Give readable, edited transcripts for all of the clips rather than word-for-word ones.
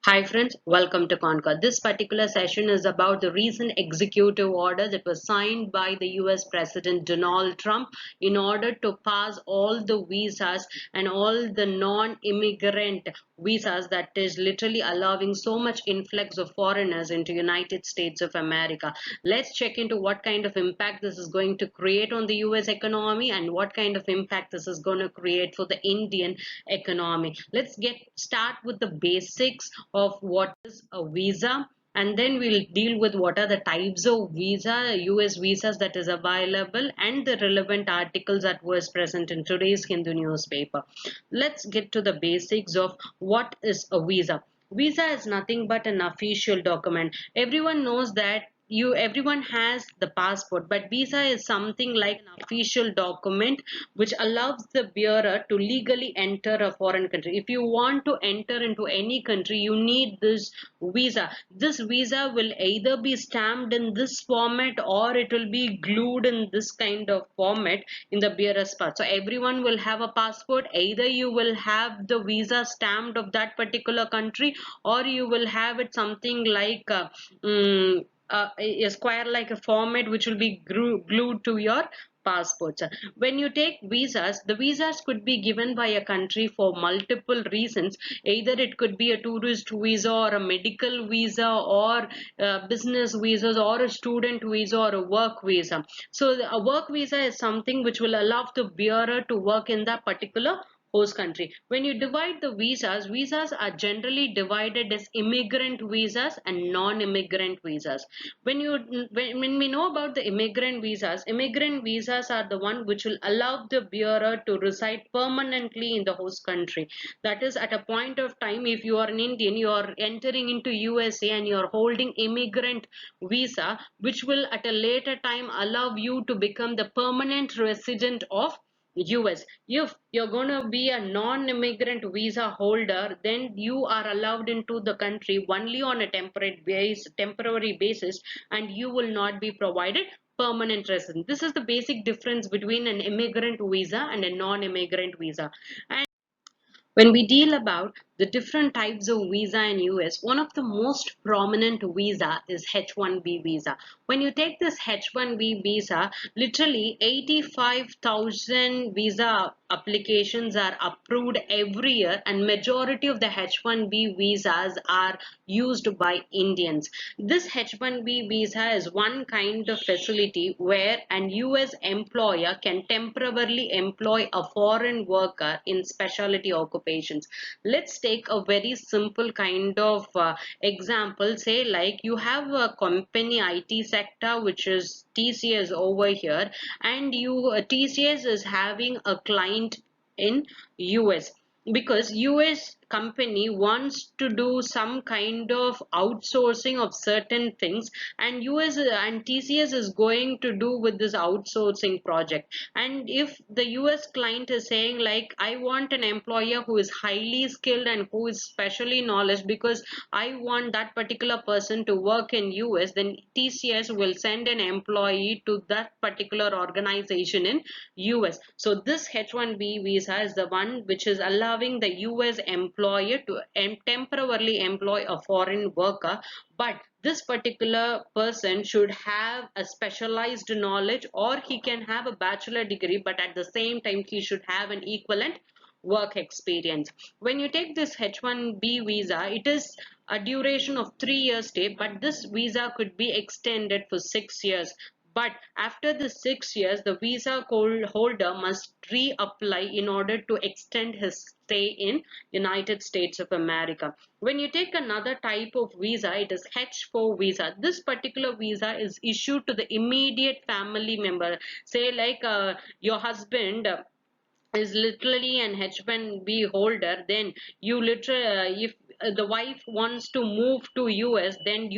Hi friends, welcome to Concord. This particular session is about the recent executive order that was signed by the US President Donald Trump in order to pass all the visas and all the non-immigrant visas that is literally allowing so much influx of foreigners into United States of America. Let's check into what kind of impact this is going to create on the US economy and what kind of impact this is going to create for the Indian economy. Let's get start with the basics of what is a visa, and then we'll deal with what are the types of visa, US visas that is available, and the relevant articles that was present in today's Hindu newspaper. Let's get to the basics of what is a visa. Visa is nothing but an official document. Everyone knows that everyone has the passport, but visa is something like an official document which allows the bearer to legally enter a foreign country. If you want to enter into any country, you need this visa. This visa will either be stamped in this format or it will be glued in this kind of format in the bearer's part. So everyone will have a passport. Either you will have the visa stamped of that particular country, or you will have it something like a square like a format which will be glued to your passports. When you take visas, the visas could be given by a country for multiple reasons. Either it could be a tourist visa or a medical visa or business visas or a student visa or a work visa. So a work visa is something which will allow the bearer to work in that particular host country. When you divide the visas, visas are generally divided as immigrant visas and non-immigrant visas. When we know about the immigrant visas are the one which will allow the bearer to reside permanently in the host country. That is, at a point of time, if you are an Indian, you are entering into USA and you are holding immigrant visa, which will at a later time allow you to become the permanent resident of US. If you're going to be a non-immigrant visa holder, then you are allowed into the country only on a temporary basis, and you will not be provided permanent residence. This is the basic difference between an immigrant visa and a non-immigrant visa. And when we deal about the different types of visa in US, one of the most prominent visa is H1B visa. When you take this H1B visa, literally 85,000 visa applications are approved every year, and majority of the H1B visas are used by Indians. This H1B visa is one kind of facility where an US employer can temporarily employ a foreign worker in specialty occupations. Let's take a very simple kind of example. Say like you have a company IT sector which is TCS over here, and TCS is having a client in US, because US company wants to do some kind of outsourcing of certain things, and US and TCS is going to do with this outsourcing project. And if the US client is saying like, I want an employer who is highly skilled and who is specially knowledge because I want that particular person to work in US, then TCS will send an employee to that particular organization in US. So this H1B visa is the one which is allowing the US employer to temporarily employ a foreign worker, but this particular person should have a specialized knowledge, or he can have a bachelor degree, but at the same time he should have an equivalent work experience. When you take this H1B visa, it is a duration of 3 years stay, but this visa could be extended for 6 years. But after the 6 years, the visa holder must reapply in order to extend his stay in United States of America. When you take another type of visa, it is H4 visa. This particular visa is issued to the immediate family member. Say like your husband is literally an H1B holder, then you literally, if the wife wants to move to US, then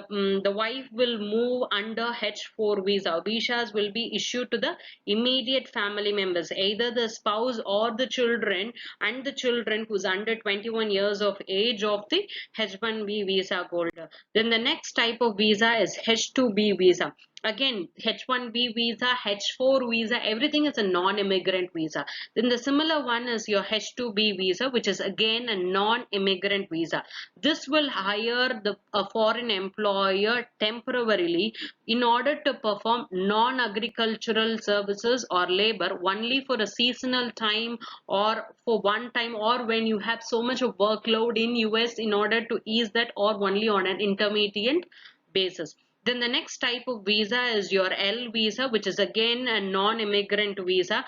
the wife will move under H4 visa. Visas will be issued to the immediate family members, either the spouse or the children, and the children who's under 21 years of age of the H1B visa holder. Then the next type of visa is H2B visa. Again, H1B visa, H4 visa, everything is a non-immigrant visa. Then the similar one is your H2B visa, which is again a non-immigrant visa. This will hire a foreign employer temporarily in order to perform non-agricultural services or labor only for a seasonal time, or for one time, or when you have so much of workload in US, in order to ease that, or only on an intermediate basis. Then the next type of visa is your L visa, which is again a non-immigrant visa.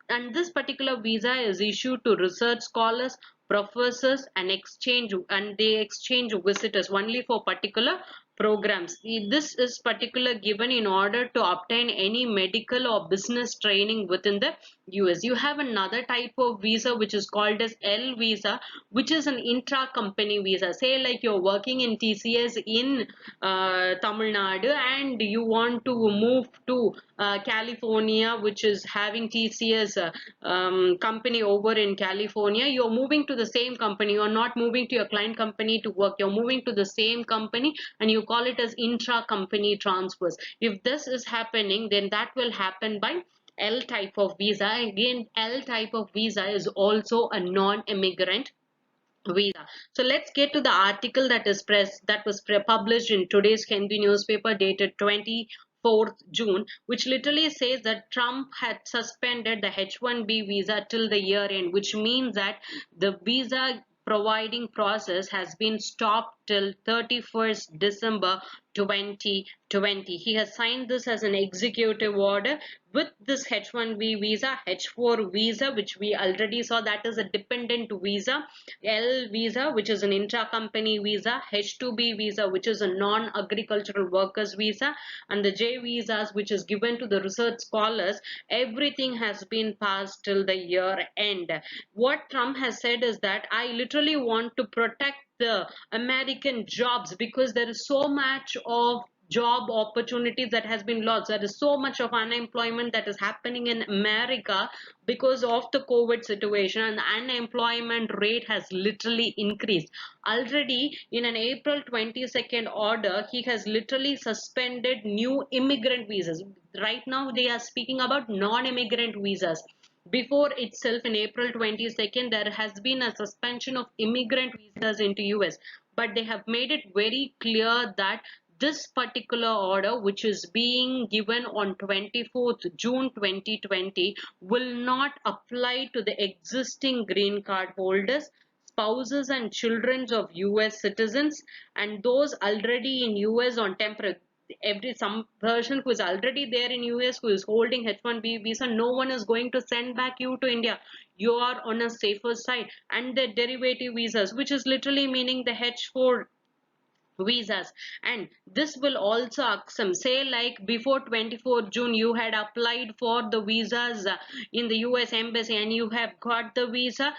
And this particular visa is issued to research scholars, professors, and they exchange visitors only for particular programs. This is particular given in order to obtain any medical or business training within the US. You have another type of visa which is called as L visa, which is an intra-company visa. Say like you're working in TCS in Tamil Nadu, and you want to move to California, which is having TCS company over in California. You're moving to the same company. You're not moving to your client company to work. You're moving to the same company, and you call it as intra-company transfers. If this is happening, then that will happen by L type of visa. Again, L type of visa is also a non-immigrant visa. So let's get to the article that was published in today's Hindu newspaper dated 24th June, which literally says that Trump had suspended the H1B visa till the year end, which means that the visa providing process has been stopped till 31st December 2020. He has signed this as an executive order. With this H1B visa, H4 visa, which we already saw, that is a dependent visa, L visa, which is an intra-company visa, H2B visa, which is a non-agricultural workers visa, and the J visas, which is given to the research scholars, everything has been passed till the year end. What Trump has said is that I literally want to protect the American jobs, because there is so much of job opportunities that has been lost. There is so much of unemployment that is happening in America because of the COVID situation, and the unemployment rate has literally increased. Already in an April 22nd order, he has literally suspended new immigrant visas. Right now they are speaking about non-immigrant visas. Before itself, in April 22nd, there has been a suspension of immigrant visas into US, but they have made it very clear that this particular order, which is being given on 24th June 2020, will not apply to the existing green card holders, spouses and children of US citizens, and those already in US on temporary. Some person who is already there in US who is holding H1B visa, no one is going to send back you to India. You are on a safer side. And the derivative visas, which is literally meaning the H4 visas, and this will also some, say like before 24th June you had applied for the visas in the US embassy and you have got the visa,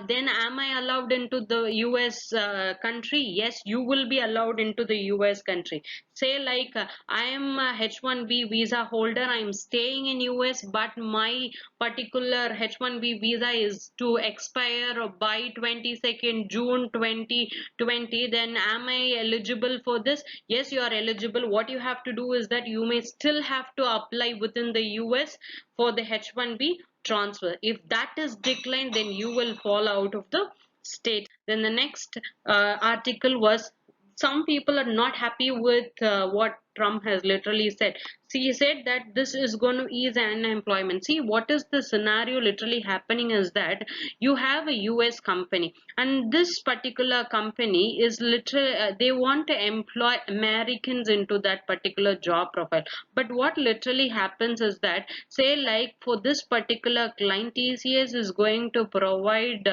then am I allowed into the US country? Yes, you will be allowed into the US country. Say like I am a H1B visa holder, I am staying in US, but my particular H1B visa is to expire by 22nd June 2020, then am I eligible for this? Yes, you are eligible. What you have to do is that you may still have to apply within the US for the H1B transfer. If that is declined, then you will fall out of the state. Then the next article was, some people are not happy with what Trump has literally said. See, he said that this is going to ease unemployment. See, what is the scenario literally happening is that you have a US company, and this particular company is literally, they want to employ Americans into that particular job profile. But what literally happens is that, say like for this particular client, TCS is going to provide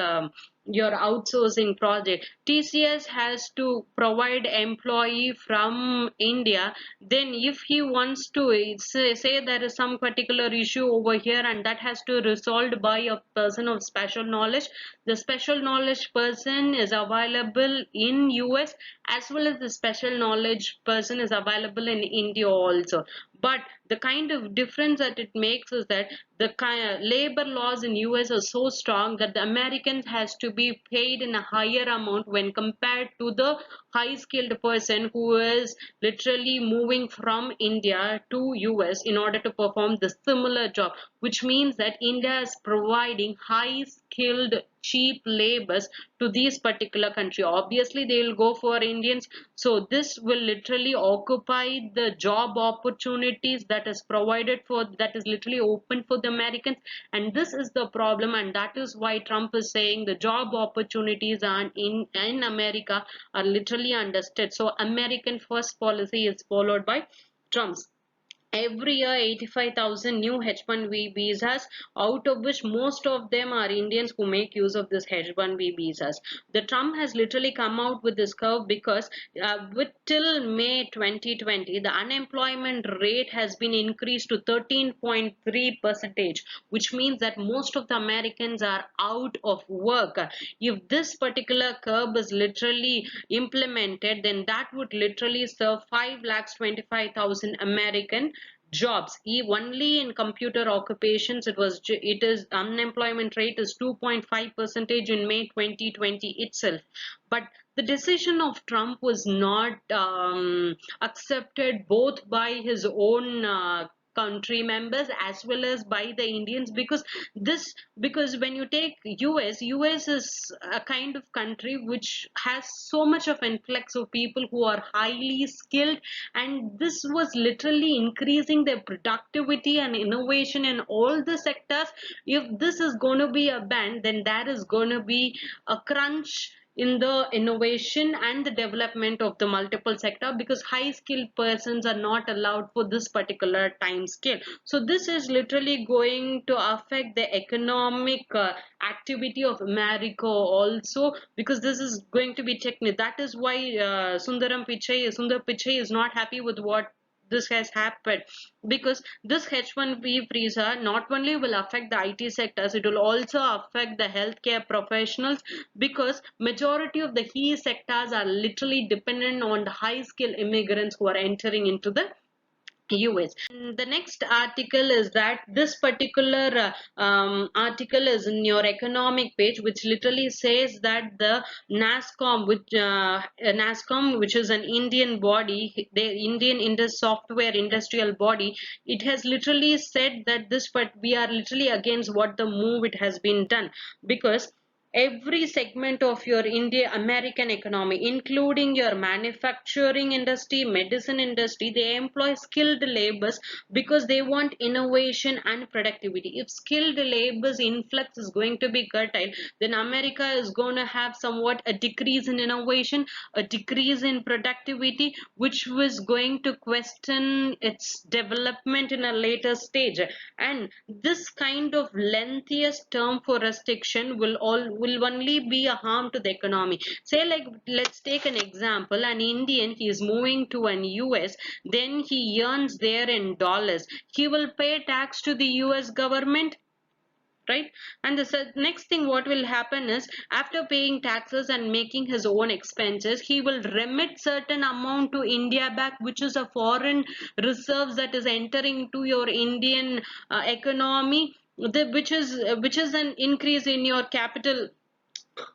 your outsourcing project. TCS has to provide employee from India, then if he wants to say there is some particular issue over here and that has to resolved by a person of special knowledge, the special knowledge person is available in US, as well as the special knowledge person is available in India also. But the kind of difference that it makes is that the labor laws in US are so strong that the Americans has to be paid in a higher amount when compared to the high skilled person who is literally moving from India to US in order to perform the similar job, which means that India is providing high skilled cheap labors to these particular country. Obviously they will go for Indians, so this will literally occupy the job opportunities that is provided for, that is literally open for the Americans. And this is the problem, and that is why Trump is saying the job opportunities are in America are literally understood. So American first policy is followed by Trump's. Every year 85,000 new H1B visas, out of which most of them are Indians who make use of this H1B visas. The Trump has literally come out with this curve because with till May 2020 the unemployment rate has been increased to 13.3 percentage, which means that most of the Americans are out of work. If this particular curve is literally implemented, then that would literally serve 5,25,000 American jobs. Only in computer occupations it is unemployment rate is 2.5 percentage in May 2020 itself. But the decision of Trump was not accepted both by his own country members as well as by the Indians, because when you take US is a kind of country which has so much of influx of people who are highly skilled, and this was literally increasing their productivity and innovation in all the sectors. If this is going to be a ban, then there is going to be a crunch in the innovation and the development of the multiple sector, because high skilled persons are not allowed for this particular time scale. So this is literally going to affect the economic activity of America also, because this is going to be technical. That is why Sundar Pichai is not happy with what this has happened, because this H1B visa not only will affect the IT sectors, it will also affect the healthcare professionals, because majority of the key sectors are literally dependent on the high skilled immigrants who are entering into the US. And the next article is that this particular article is in your economic page, which literally says that the NASCOM, which is an Indian body, the Indian software industrial body, it has literally said that but we are literally against what the move it has been done, because every segment of your India American economy, including your manufacturing industry, medicine industry, they employ skilled labors because they want innovation and productivity. If skilled labor's influx is going to be curtailed, then America is going to have somewhat a decrease in innovation, a decrease in productivity, which was going to question its development in a later stage. And this kind of lengthiest term for restriction will only be a harm to the economy. Say, like, let's take an example. An Indian, he is moving to an US, then he earns there in dollars. He will pay tax to the US government, right? And the next thing what will happen is, after paying taxes and making his own expenses, he will remit certain amount to India back, which is a foreign reserves that is entering to your Indian economy, which is an increase in your capital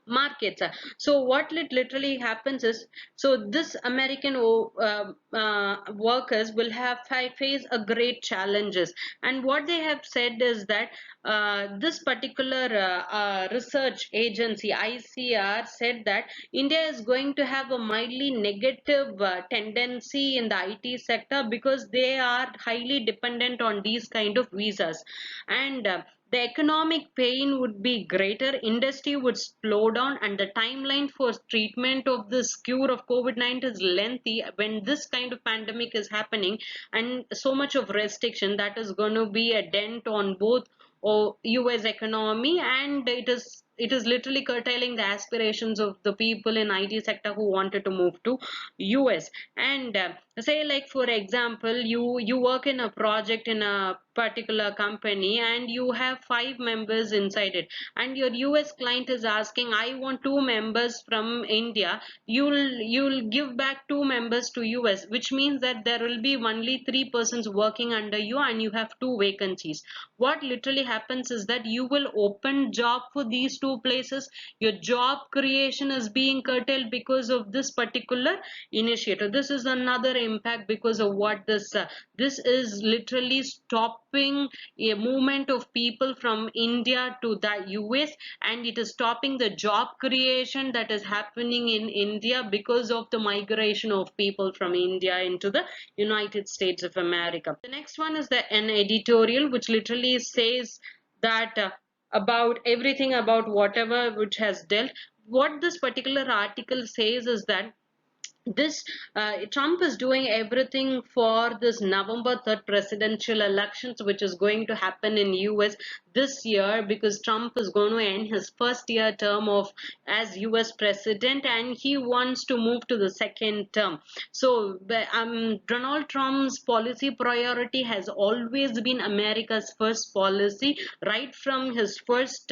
markets. So what literally happens is, so this American workers will have face a great challenges. And what they have said is that this particular research agency ICR said that India is going to have a mildly negative tendency in the IT sector, because they are highly dependent on these kind of visas. And the economic pain would be greater, industry would slow down, and the timeline for treatment of this cure of COVID-19 is lengthy. When this kind of pandemic is happening and so much of restriction, that is going to be a dent on both US economy, and it is literally curtailing the aspirations of the people in IT sector who wanted to move to US. And say like for example, you work in a project in a particular company and you have 5 members inside it, and your US client is asking, I want 2 members from India. You'll give back 2 members to US, which means that there will be only 3 persons working under you and you have 2 vacancies. What literally happens is that you will open job for these 2 places. Your job creation is being curtailed because of this particular initiative. This is another impact because of what this is literally stopping a movement of people from India to the US, and it is stopping the job creation that is happening in India because of the migration of people from India into the United States of America. The next one is an editorial which literally says that about everything about whatever which has dealt. What this particular article says is that this Trump is doing everything for this November 3rd presidential elections, which is going to happen in US this year, because Trump is going to end his first year term of as US president and he wants to move to the second term. So Donald Trump's policy priority has always been America's first policy, right from his first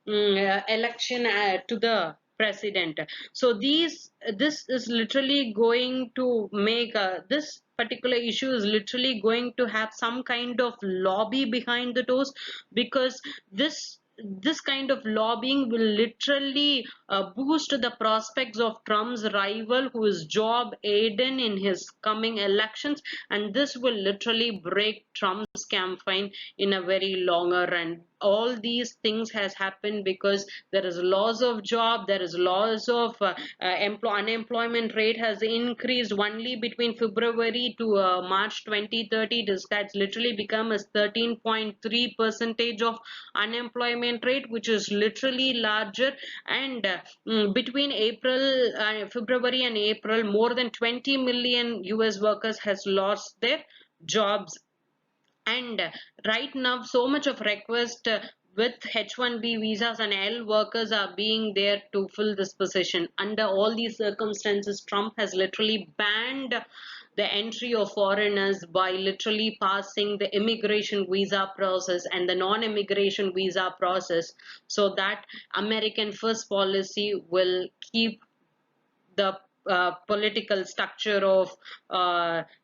election to the president. So this is literally going to make this particular issue is literally going to have some kind of lobby behind the doors, because this kind of lobbying will literally boost the prospects of Trump's rival, who is Joe Biden, in his coming elections, and this will literally break Trump's campaign in a very longer run. All these things has happened because there is loss of job, there is loss of unemployment rate has increased only between February to March 2030. That's literally become as 13.3 percentage of unemployment rate, which is literally larger. And between February and April, more than 20 million US workers has lost their jobs. And right now so much of request with H1B visas and L workers are being there to fill this position. Under all these circumstances, Trump has literally banned the entry of foreigners by literally passing the immigration visa process and the non-immigration visa process, so that American first policy will keep the political structure of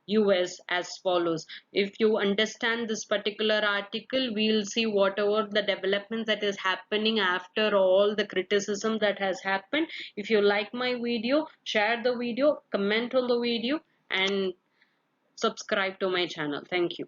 US as follows. If you understand this particular article, we'll see whatever the developments that is happening after all the criticism that has happened. If you like my video, share the video, comment on the video, and subscribe to my channel. Thank you.